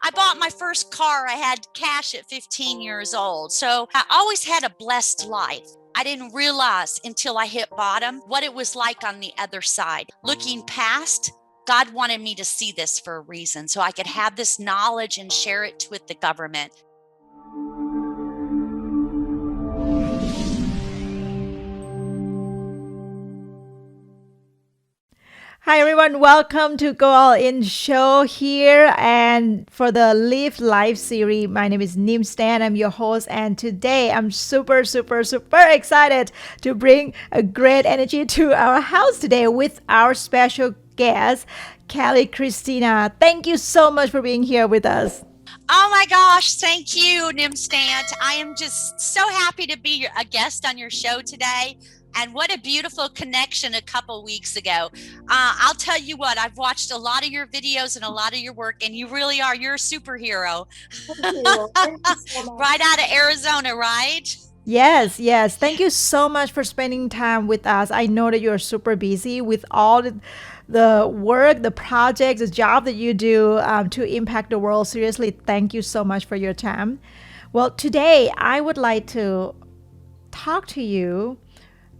I bought my first car. I had cash at 15 years old. So I always had a blessed life. I didn't realize until I hit bottom what it was like on the other side. Looking past, God wanted me to see this for a reason so I could have this knowledge and share it with the government. Hi everyone, welcome to Go All In show here and for the Live Life series. My name is Stant. I'm your host, and today I'm super excited to bring a great energy to our house today with our special guest, Kelli Christina. Thank you so much for being here with us. Oh my gosh, thank you, Stant. I am just so happy to be a guest on your show today. And what a beautiful connection a couple weeks ago. I'll tell you what, I've watched a lot of your videos and a lot of your work, and you really are, you're a superhero. Thank you. Thank you so much. Right out of Arizona, right? Yes. Thank you so much for spending time with us. I know that you're super busy with all the work, the projects, the job that you do to impact the world. Seriously, thank you so much for your time. Well, today I would like to talk to you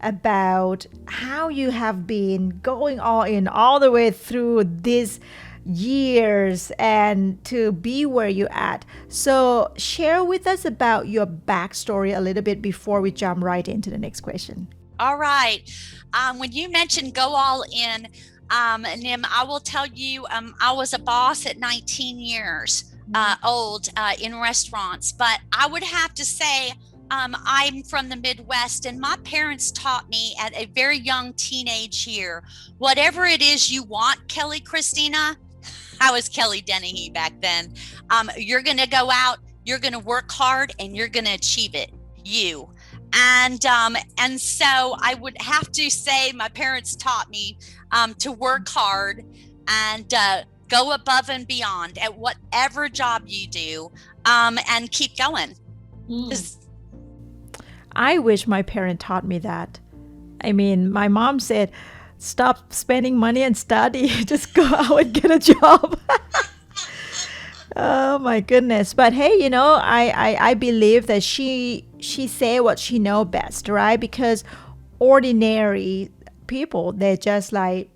about how you have been going all in all the way through these years and to be where you're at. So share with us about your backstory a little bit before we jump right into the next question. All right. When you mentioned Go All In, Nim, I will tell you, I was a boss at 19 years old in restaurants, but I would have to say I'm from the Midwest, and my parents taught me at a very young teenage year, whatever it is you want, Kelli Christina, I was Kelly Dennehy back then. You're going to go out, you're going to work hard, and you're going to achieve it. You. And so I would have to say my parents taught me to work hard and go above and beyond at whatever job you do and keep going. I wish my parent taught me that. I mean, my mom said, stop spending money and study. Just go out and get a job. Oh my goodness. But hey, I believe that she say what she know best, right? Because ordinary people, they're just like,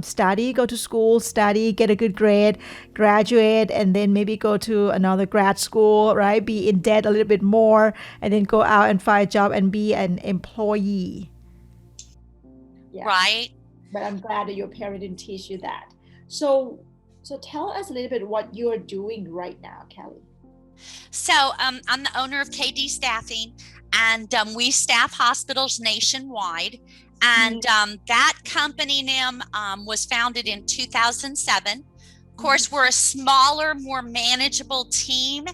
study, go to school, study, get a good grade, graduate, and then maybe go to another grad school, right? Be in debt a little bit more, and then go out and find a job and be an employee. Yeah. Right. But I'm glad that your parent didn't teach you that. So tell us a little bit what you're doing right now, Kelli. So I'm the owner of KD Staffing, and we staff hospitals nationwide. And that company, Nim, was founded in 2007. Of course, we're a smaller, more manageable team.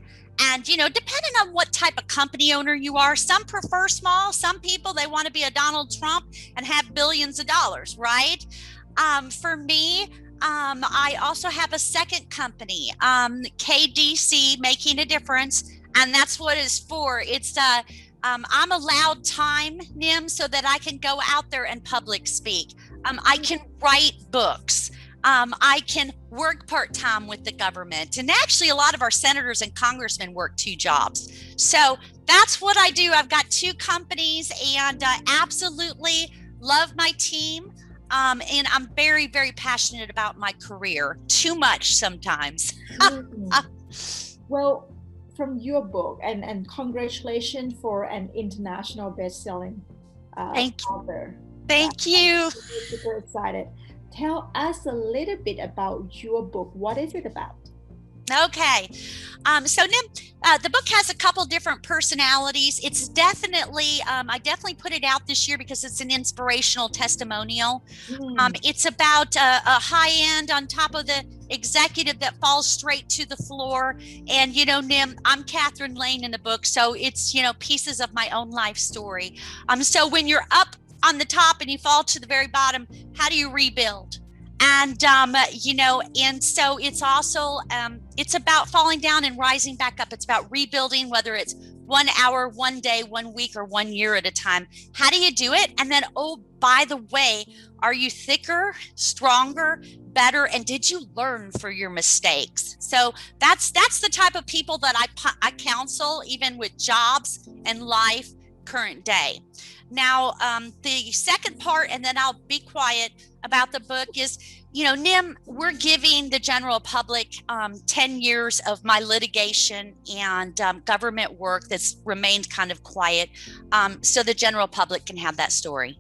And, depending on what type of company owner you are, some prefer small. Some people, they want to be a Donald Trump and have billions of dollars, right? For me, I also have a second company, KDC, Making a Difference. And that's what it's for. It's I'm allowed time, Nim, so that I can go out there and public speak. I can write books. I can work part-time with the government. And actually, a lot of our senators and congressmen work 2 jobs. So that's what I do. I've got 2 companies and absolutely love my team. And I'm very, very passionate about my career. Too much sometimes. Well, from your book, and congratulations for an international best-selling author. Thank you. I'm super excited. Tell us a little bit about your book. What is it about? Okay. So Nim, the book has a couple different personalities. It's definitely, I definitely put it out this year because it's an inspirational testimonial. It's about a high end on top of the executive that falls straight to the floor. And, Nim, I'm Catherine Lane in the book. So it's, pieces of my own life story. So when you're up on the top and you fall to the very bottom, how do you rebuild? And, and so it's also, it's about falling down and rising back up. It's about rebuilding, whether it's 1 hour, 1 day, 1 week, or 1 year at a time. How do you do it? And then, oh, by the way, are you thicker, stronger, better, and did you learn for your mistakes? So that's the type of people that I counsel, even with jobs and life current day. Now, the second part, and then I'll be quiet about the book, is, Nim, we're giving the general public 10 years of my litigation and government work that's remained kind of quiet, so the general public can have that story.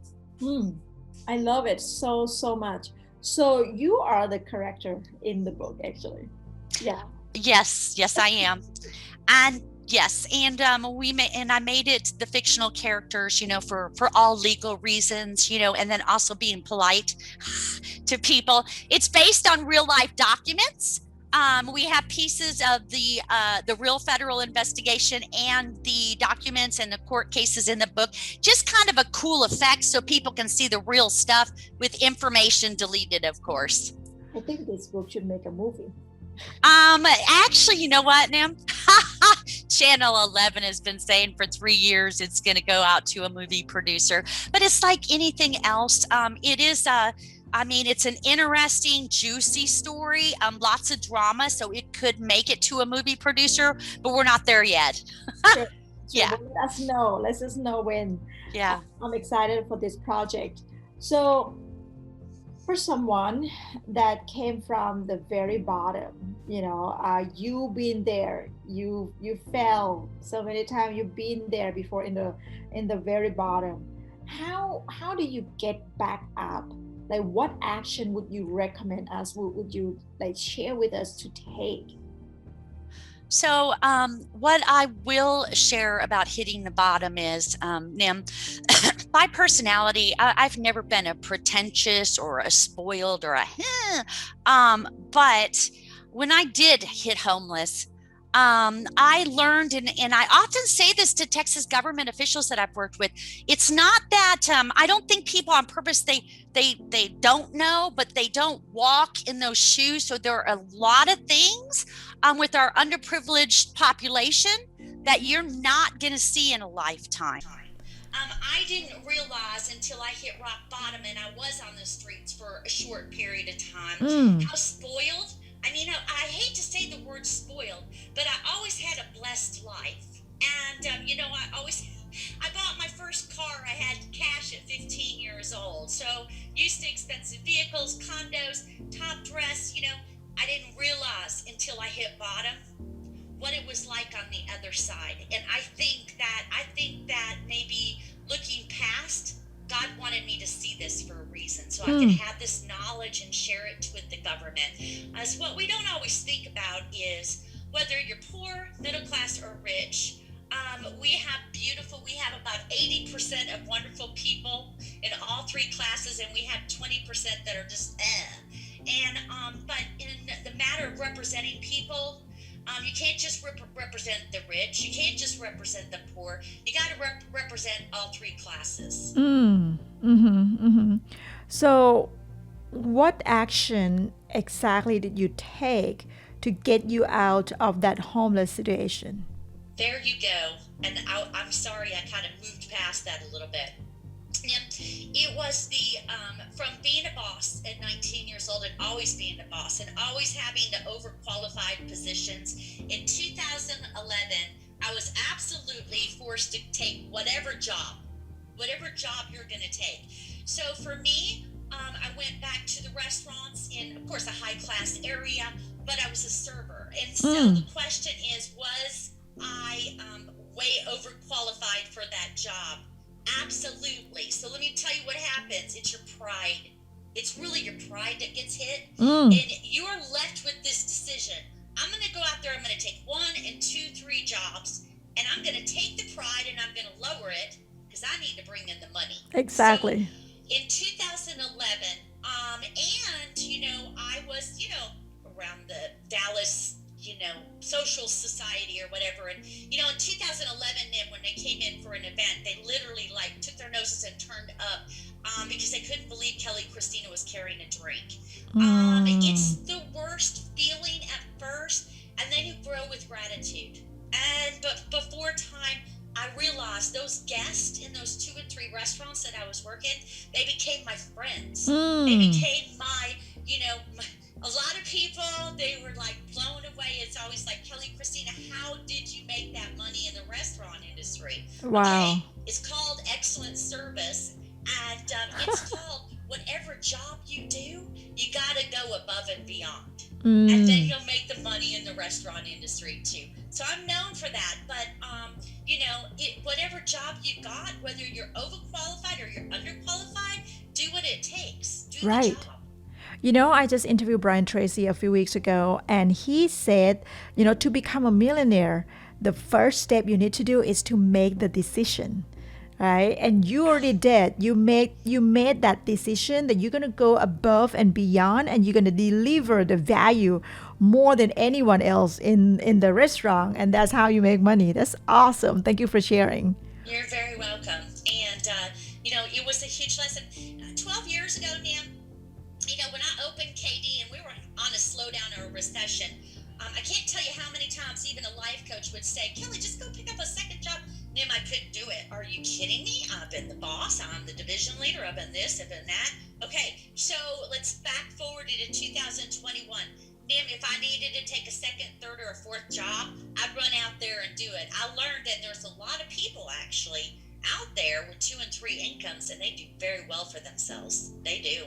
I love it so much. So you are the character in the book, actually. Yeah. Yes, I am. And yes, and I made it the fictional characters, for all legal reasons, and then also being polite to people. It's based on real life documents. We have pieces of the real federal investigation and the documents and the court cases in the book, just kind of a cool effect so people can see the real stuff with information deleted, of course. I think this book should make a movie. Actually, you know what, Nim? Channel 11 has been saying for 3 years it's going to go out to a movie producer, but it's like anything else. It is it's an interesting, juicy story, lots of drama, so it could make it to a movie producer, but we're not there yet. Sure. Yeah. Let us know when. Yeah. I'm excited for this project. So for someone that came from the very bottom, you've been there, you fell so many times, you've been there before in the very bottom. How do you get back up? Like, what action would you recommend us? Would you share with us to take? So what I will share about hitting the bottom is, Nim, my personality, I've never been a pretentious or a spoiled or but when I did hit homeless, I learned, and I often say this to Texas government officials that I've worked with, it's not that, I don't think people on purpose, they don't know, but they don't walk in those shoes. So there are a lot of things with our underprivileged population that you're not going to see in a lifetime. I didn't realize until I hit rock bottom and I was on the streets for a short period of time how spoiled. I mean, I hate to say the word spoiled, but I always had a blessed life. And, I bought my first car. I had cash at 15 years old. So used to expensive vehicles, condos, top dress. I didn't realize until I hit bottom what it was like on the other side. And I think that maybe looking past, God wanted me to see this for a reason, so I can have this knowledge and share it with the government. As what we don't always think about is whether you're poor, middle class, or rich. We have about 80% of wonderful people in all three classes, and we have 20% that are just And but in the matter of representing people, you can't just represent the rich. You can't just represent the poor. You got to represent all three classes. So, what action exactly did you take to get you out of that homeless situation? There you go. And I'm sorry, I kind of moved past that a little bit. It was from being a boss at 19 years old and always being a boss and always having the overqualified positions. In 2011, I was absolutely forced to take whatever job you're going to take. So for me, I went back to the restaurants in, of course, a high-class area, but I was a server. And so the question is, was I way overqualified for that job? Absolutely. So let me tell you what happens. It's your pride. It's really your pride that gets hit. And you are left with this decision. I'm going to go out there, I'm going to take 1 and 2, 3 jobs, and I'm going to take the pride and I'm going to lower it because I need to bring in the money. Exactly. So in 2011, I was, around the Dallas, social society or whatever. And, in 2011, when they came in for an event, they literally took their noses and turned up because they couldn't believe Kelli Christina was carrying a drink. It's the worst feeling at first, and then you grow with gratitude. But before time, I realized those guests in those 2 and 3 restaurants that I was working, they became my friends. They became my Kelli, Christina, how did you make that money in the restaurant industry? Wow. Okay, it's called excellent service, and it's called whatever job you do, you got to go above and beyond. And then you'll make the money in the restaurant industry too. So I'm known for that. But, whatever job you got, whether you're overqualified or you're underqualified, do what it takes. Do the job. I just interviewed Brian Tracy a few weeks ago, and he said, to become a millionaire, the first step you need to do is to make the decision. Right? And you already did. You made that decision that you're going to go above and beyond, and you're going to deliver the value more than anyone else in the restaurant. And that's how you make money. That's awesome. Thank you for sharing. You're very welcome. And, it was a huge lesson. 12 years ago, Nam, when I opened KD and we were on a slowdown or a recession, I can't tell you how many times even a life coach would say, Kelli, just go pick up a second job. Nim, I couldn't do it. Are you kidding me? I've been the boss. I'm the division leader. I've been this, I've been that. Okay, so let's back forward to 2021. Nim, if I needed to take a second, third, or a fourth job, I'd run out there and do it. I learned that there's a lot of people actually out there with 2 and 3 incomes, and they do very well for themselves. They do.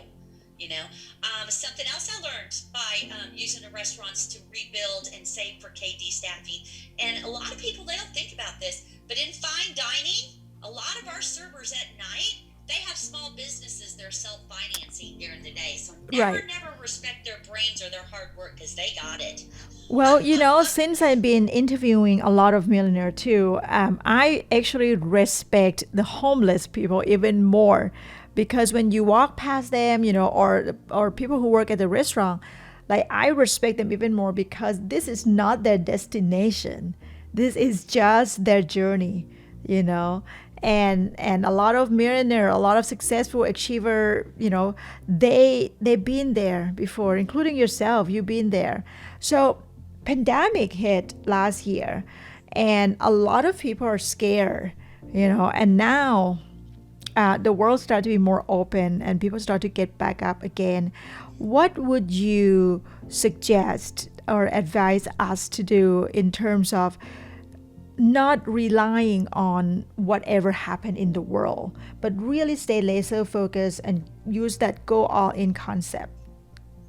Something else I learned by using the restaurants to rebuild and save for KD staffing. And a lot of people, they don't think about this, but in fine dining, a lot of our servers at night, they have small businesses they're self-financing during the day. So never respect their brains or their hard work, because they got it. Well, since I've been interviewing a lot of millionaires too, I actually respect the homeless people even more. Because when you walk past them, or people who work at the restaurant, like, I respect them even more, because this is not their destination. This is just their journey, And a lot of millionaire, a lot of successful achiever, they've been there before, including yourself. You've been there. So pandemic hit last year, and a lot of people are scared, and now the world started to be more open and people start to get back up again. What would you suggest or advise us to do in terms of not relying on whatever happened in the world, but really stay laser focused and use that go all in concept?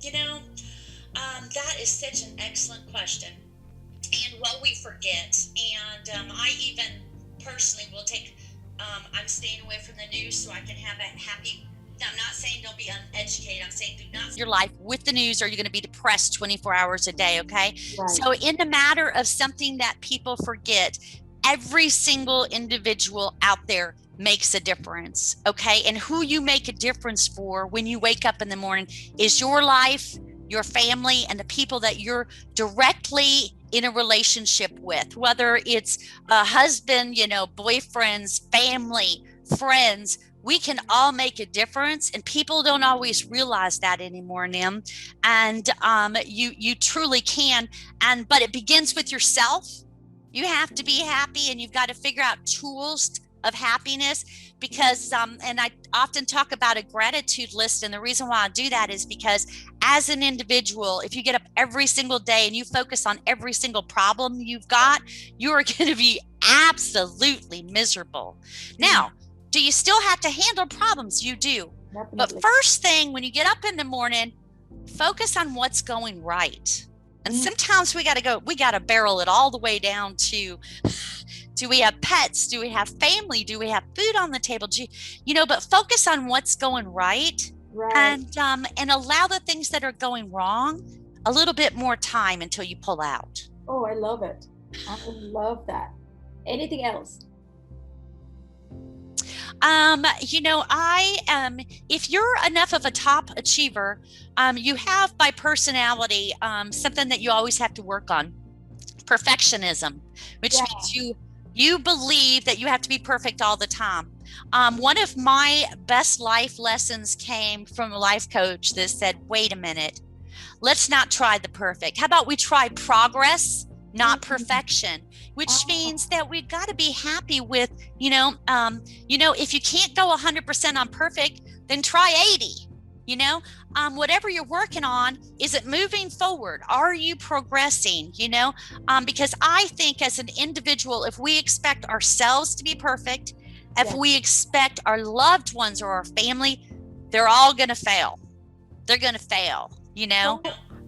That is such an excellent question. And what we forget, and I even personally will take, I'm staying away from the news so I can have a happy, I'm not saying don't be uneducated, I'm saying do not your life with the news, or you're going to be depressed 24 hours a day, okay? Right. So in the matter of something that people forget, every single individual out there makes a difference, okay? And who you make a difference for when you wake up in the morning is your life, your family, and the people that you're directly in a relationship with, whether it's a husband, boyfriends, family, friends. We can all make a difference, and people don't always realize that anymore, Nim. And you truly can. But it begins with yourself. You have to be happy, and you've got to figure out tools of happiness, because and I often talk about a gratitude list, and the reason why I do that is because as an individual, if you get up every single day and you focus on every single problem you've got, you are going to be absolutely miserable. Now, do you still have to handle problems? You do. Definitely. But first thing, when you get up in the morning, focus on what's going right. And sometimes we got to barrel it all the way down to, do we have pets? Do we have family? Do we have food on the table? But focus on what's going right. And allow the things that are going wrong a little bit more time until you pull out. Oh, I love it. I love that. Anything else? If you're enough of a top achiever, you have by personality something that you always have to work on: perfectionism, which means you believe that you have to be perfect all the time. One of my best life lessons came from a life coach that said, wait a minute, let's not try the perfect. How about we try progress, not perfection? Which means that we've got to be happy with, if you can't go 100% on perfect, then try 80. You know, whatever you're working on, is it moving forward? Are you progressing? You know, because I think as an individual, if we expect ourselves to be perfect, if we expect our loved ones or our family, they're all going to fail. They're going to fail, you know?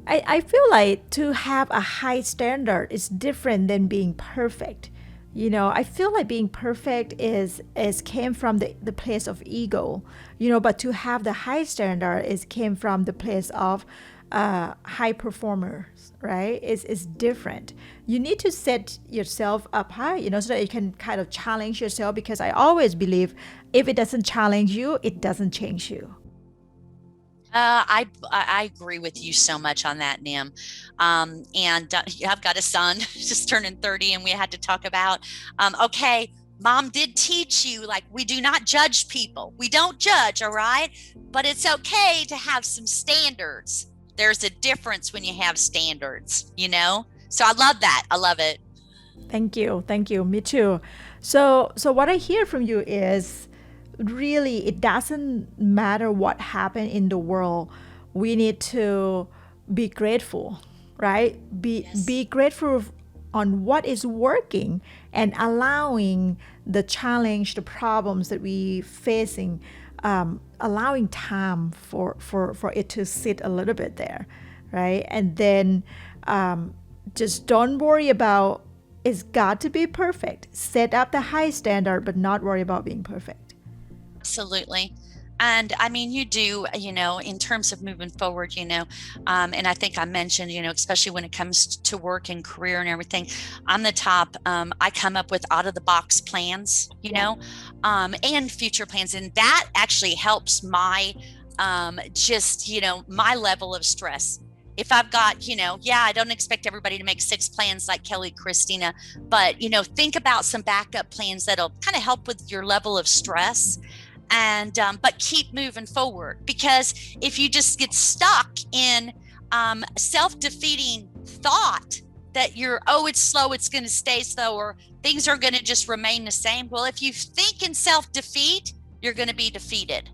I feel like to have a high standard is different than being perfect. You know, I feel like being perfect is came from the place of ego, you know, but to have the high standard is came from the place of high performers, right? Is different. You need to set yourself up high, you know, so that you can kind of challenge yourself, because I always believe if it doesn't challenge you, it doesn't change you. I agree with you so much on that, Nim. And I've got a son just turning 30, and we had to talk about, okay, mom did teach you, like, we do not judge people. We don't judge, all right? But it's okay to have some standards. There's a difference when you have standards, you know? So I love that. I love it. Thank you. Thank you. Me too. So what I hear from you is really it doesn't matter what happened in the world. We need to be grateful, right? Be grateful on what is working and allowing the challenge, the problems that we facing, allowing time for it to sit a little bit there, right? And then just don't worry about it's got to be perfect. Set up the high standard, but not worry about being perfect. Absolutely. And I mean, you do, you know, in terms of moving forward, you know, and I think I mentioned, you know, especially when it comes to work and career and everything, on the top, I come up with out of the box plans, you know, and future plans. And that actually helps my, just, you know, my level of stress. If I've got, you know, I don't expect everybody to make 6 plans like Kelli, Christina, but, you know, think about some backup plans that'll kind of help with your level of stress. And but keep moving forward, because if you just get stuck in self-defeating thought that it's slow, it's going to stay slow, or things are going to just remain the same. Well, if you think in self-defeat, you're going to be defeated.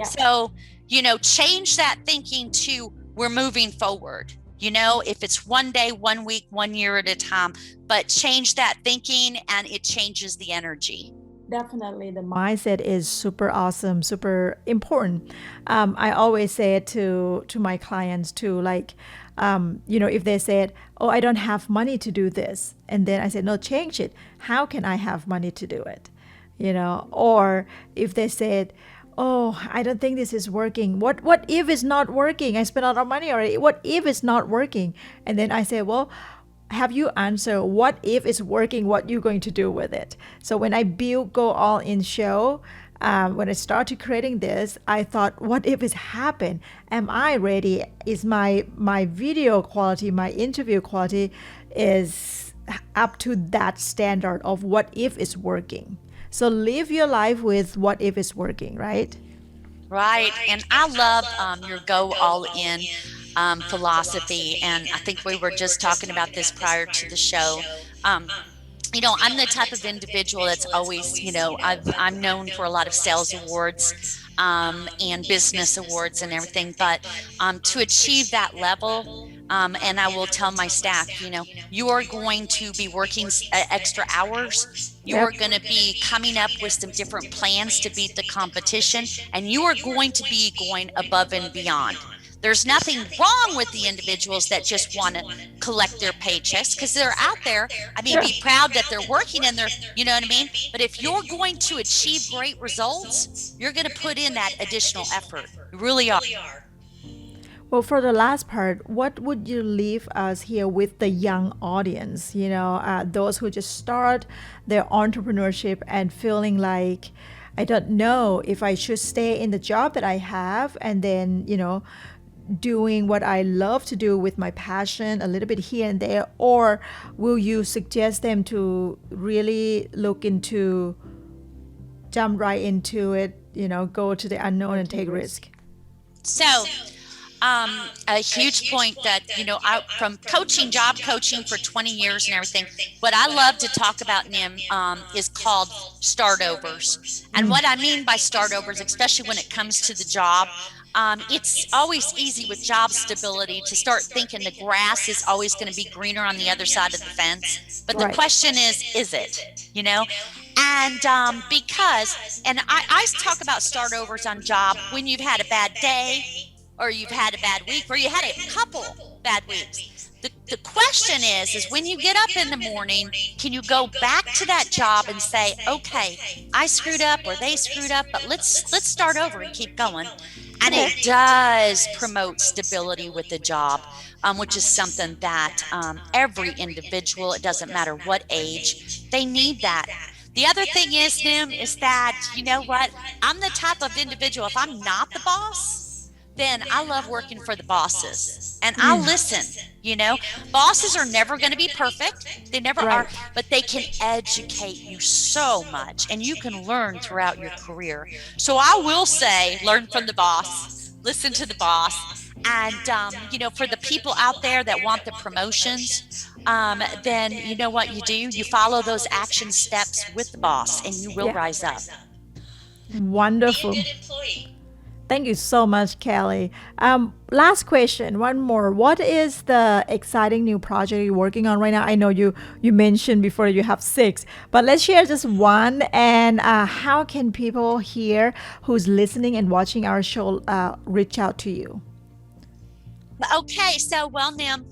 So, you know, change that thinking to we're moving forward. You know, if it's one day, 1 week, 1 year at a time, but change that thinking and it changes the energy. Definitely, the mindset is super awesome, super important. I always say it to my clients too, like, you know, if they said, oh, I don't have money to do this, and then I said, no, change it. How can I have money to do it? You know, or if they said, oh, I don't think this is working. What if it's not working? I spent a lot of money already. What if it's not working? And then I say, well, have you answered what if it's working, what you're going to do with it? So when I built Go All In show, when I started creating this, I thought, what if it's happened? Am I ready? Is my video quality, my interview quality is up to that standard of what if it's working? So live your life with what if it's working, right? Right. And I love your Go All In philosophy. And I think we were just talking about this prior to the show. You know, I'm the type of individual that's always, you know, I'm known for a lot of sales awards and business awards and everything. But to achieve that level, and I will tell my staff, you know, you are going to be working extra hours. You are going to be coming up with some different plans to beat the competition, and you are going to be going above and beyond. There's nothing wrong with the individuals that just want to collect their paychecks, because they're out there. I mean, be proud that they're working and they're, you know what I mean? But if you're going to achieve great results, you're going to put in that additional effort. You really are. Well, for the last part, what would you leave us here with the young audience? You know, those who just start their entrepreneurship and feeling like, I don't know if I should stay in the job that I have and then, you know, doing what I love to do with my passion a little bit here and there, or will you suggest them to really look into, jump right into it, you know, go to the unknown and take risk? So, a huge point that, you know, from coaching, job coaching for 20 years and everything, what I love to talk about, Nim, is called start overs. And what I mean by start overs, especially when it comes to the job, It's always easy with job stability to start thinking the grass is always going to be greener on the other side of the fence. But the question is it? You know? And and I talk about start overs on job when you've had a bad day, or you've had a bad week, or you had a couple bad weeks. The question is when you get up in the morning, can you go back to that job and say, okay, I screwed up or they screwed up, but let's start over and keep going. And it does promote stability with the job, which is something that every individual, it doesn't matter what age, they need that. The other thing is, Nim, is that, you know what? I'm the type of individual, if I'm not the boss, then I love working for the bosses. And I listen, you know. Bosses are never going to be perfect. They never are, but they can educate you so much, and you can learn throughout your career. So I will say, learn from the boss, listen to the boss. And, you know, for the people out there that want the promotions, then you know what you do? You follow those action steps with the boss, and you will rise up. Wonderful. Be a good employee. Thank you so much, Kelli. Last question, one more. What is the exciting new project you're working on right now? I know you mentioned before you have 6, but let's share just one. And how can people here who's listening and watching our show reach out to you? Okay, so well, Nim,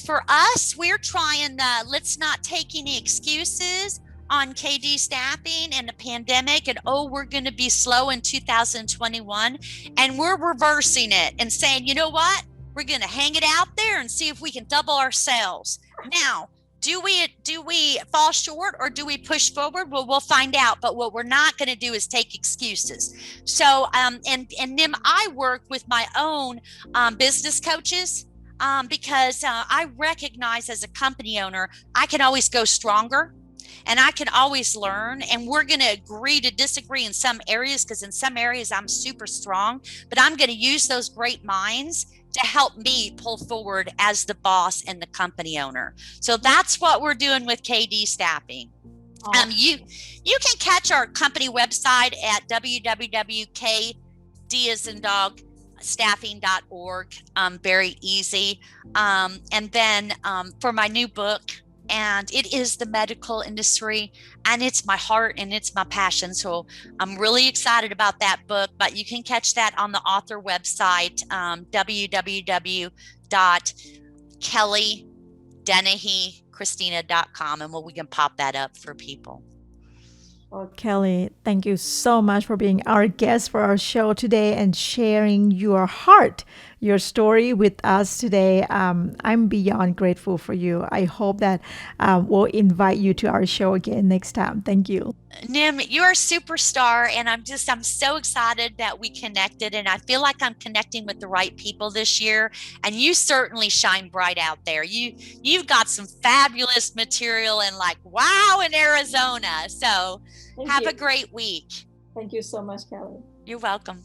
for us, we're trying let's not take any excuses on KD staffing and the pandemic, and we're going to be slow in 2021, and we're reversing it and saying, you know what, we're going to hang it out there and see if we can double our sales. Now, do we fall short or do we push forward? Well, we'll find out. But what we're not going to do is take excuses. So and Nim, I work with my own business coaches because I recognize as a company owner, I can always go stronger. And I can always learn, and we're going to agree to disagree in some areas, because in some areas I'm super strong, but I'm going to use those great minds to help me pull forward as the boss and the company owner. So that's what we're doing with KD Staffing. You can catch our company website at www.kdasindogstaffing.org. Very easy. And then for my new book, and it is the medical industry, and it's my heart and it's my passion. So I'm really excited about that book, but you can catch that on the author website, www.kellydennehychristina.com, and we can pop that up for people. Well, Kelli, thank you so much for being our guest for our show today and sharing your heart, your story with us today. I'm beyond grateful for you. I hope that we'll invite you to our show again next time. Thank you. Nim, you're a superstar, and I'm so excited that we connected, and I feel like I'm connecting with the right people this year, and you certainly shine bright out there. You've got some fabulous material, and like, wow, in Arizona. So have a great week. Thank you so much, Kelli. You're welcome.